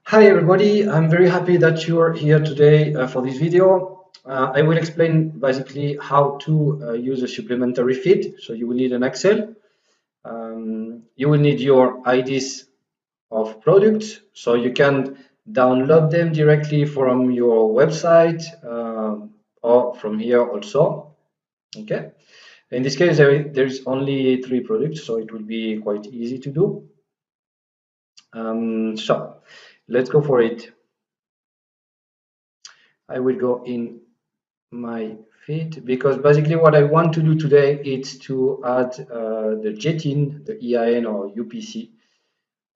Hi everybody, I'm very happy that you're here today for this video. I will explain basically how to use a supplementary feed. So you will need an Excel. You will need your IDs of products, so you can download them directly from your website or from here also. Okay. In this case, there is only 3 products, so it will be quite easy to do. So let's go for it. I will go in my feed because basically what I want to do today is to add the JTIN, the EIN or UPC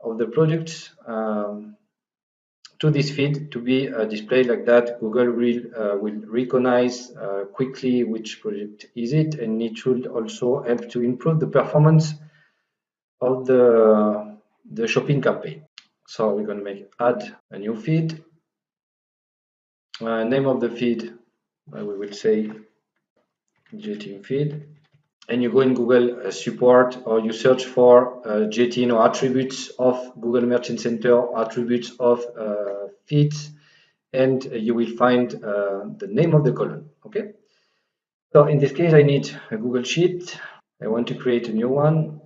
of the products to this feed to be displayed like that. Google will recognize quickly which product is it, and it should also help to improve the performance of the shopping campaign. So we're going to make add a new feed. Name of the feed, we will say JTIN feed. And you go in Google support, or you search for JTIN or attributes of Google Merchant Center, attributes of feeds, and you will find the name of the column. Okay. So in this case, I need a Google Sheet. I want to create a new one.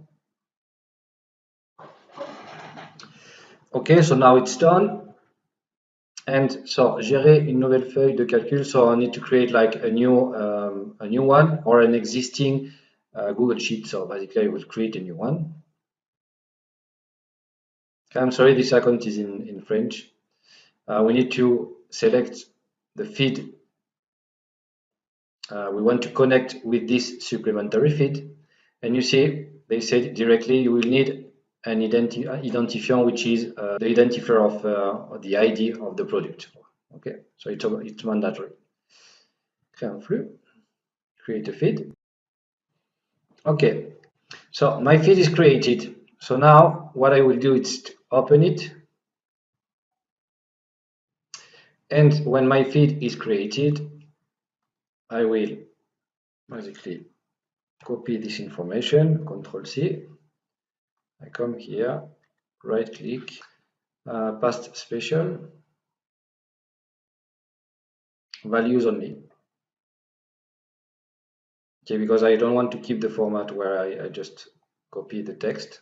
Okay, so now it's done. And so, gérer une nouvelle feuille de calcul. So I need to create like a new one or an existing Google Sheet. So basically, I will create a new one. I'm sorry, this account is in French. We need to select the feed we want to connect with this supplementary feed. And you see, they said directly you will need an identifier, which is the identifier of the ID of the product. Okay, so it's mandatory. Créer un flux, create a feed. Okay, so my feed is created. So now what I will do is to open it. And when my feed is created, I will basically copy this information, Control C. I come here, right click, past special, values only. Okay, because I don't want to keep the format where I just copy the text.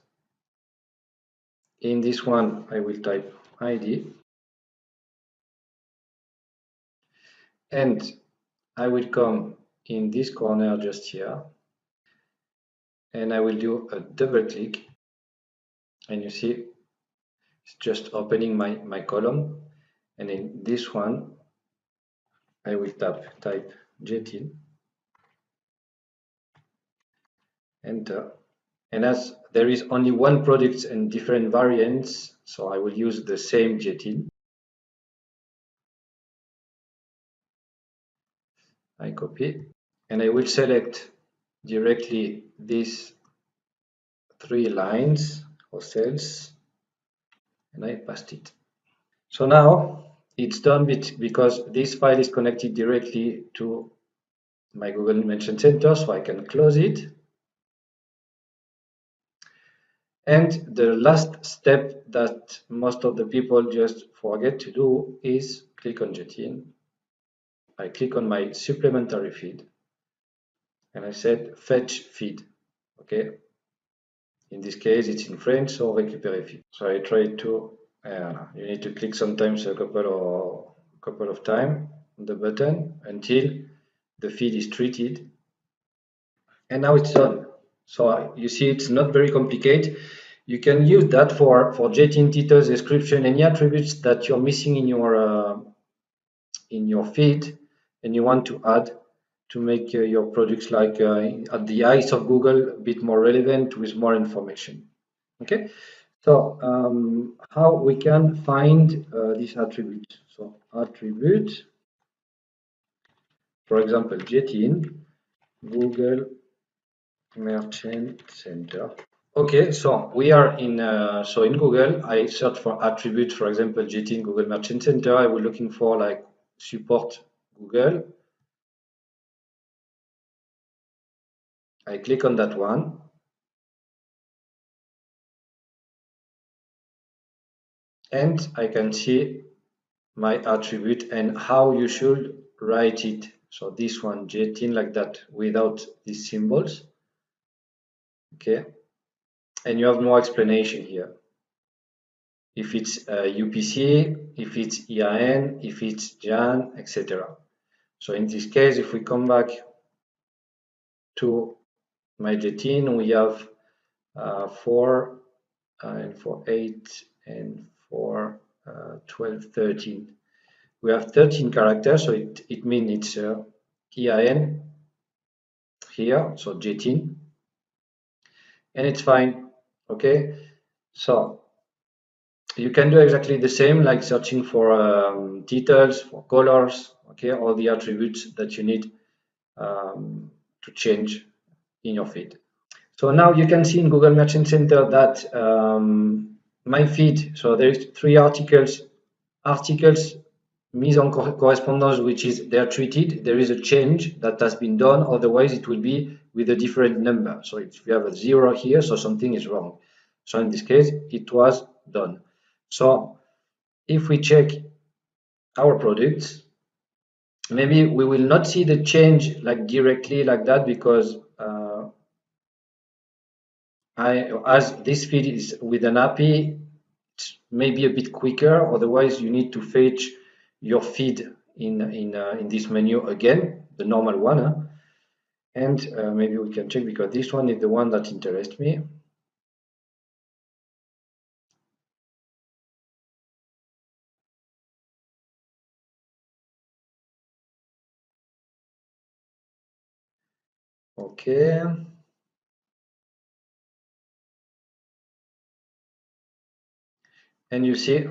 In this one, I will type ID. And I will come in this corner just here. And I will do a double click. And you see, it's just opening my column. And in this one, I will type JTIN. Enter. And as there is only one product and different variants, so I will use the same JTIN. I copy, and I will select directly these 3 lines or cells, and I paste it. So now it's done because this file is connected directly to my Google Merchant Center, so I can close it. And the last step that most of the people just forget to do is click on JTIN. I click on my supplementary feed, and I said fetch feed. Okay. In this case, it's in French, so récupérer feed. So I try to. You need to click sometimes a couple of times on the button until the feed is treated. And now it's done. So you see, it's not very complicated. You can use that for JTIN titles, description, any attributes that you're missing in your feed, and you want to add to make your products like at the eyes of Google a bit more relevant with more information. Okay, so how we can find this attribute? So attribute, for example, JTIN, Google Merchant Center. Okay, so we are in in Google. I search for attributes, for example, JTIN Google Merchant Center. I was looking for like support Google. I click on that one. and I can see my attribute and how you should write it. So this one, Jetin, like that, without these symbols. Okay, and you have more explanation here. If it's UPC, if it's EIN, if it's Jan, etc. So in this case, if we come back to my Jetin, we have 4 and for 8 and for 12, 13. We have 13 characters, so it means it's EIN here, so Jetin, and it's fine. Okay, so you can do exactly the same, like searching for details, for colors, okay, all the attributes that you need to change in your feed. So now you can see in Google Merchant Center that my feed, so there's 3 articles mise en correspondance, which is they're treated. There is a change that has been done, otherwise it will be with a different number. So if you have a 0 here, so something is wrong. So in this case, it was done. So if we check our products, maybe we will not see the change like directly like that, because as this feed is with an API, it's maybe a bit quicker. Otherwise, you need to fetch your feed in this menu again, the normal one. And maybe we can check, because this one is the one that interests me. Okay. And you see,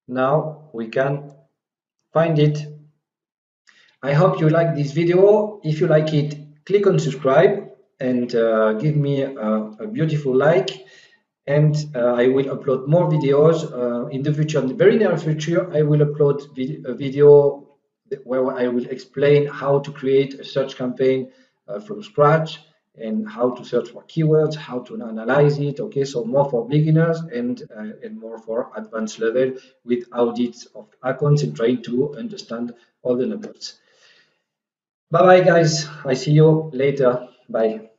now we can find it. I hope you like this video. If you like it, click on subscribe and give me a beautiful like. And I will upload more videos in the future. In the very near future, I will upload a video where I will explain how to create a search campaign from scratch, and how to search for keywords, how to analyze it. Okay, so more for beginners and more for advanced level, with audits of accounts and trying to understand all the numbers. Bye bye, guys. I see you later. Bye.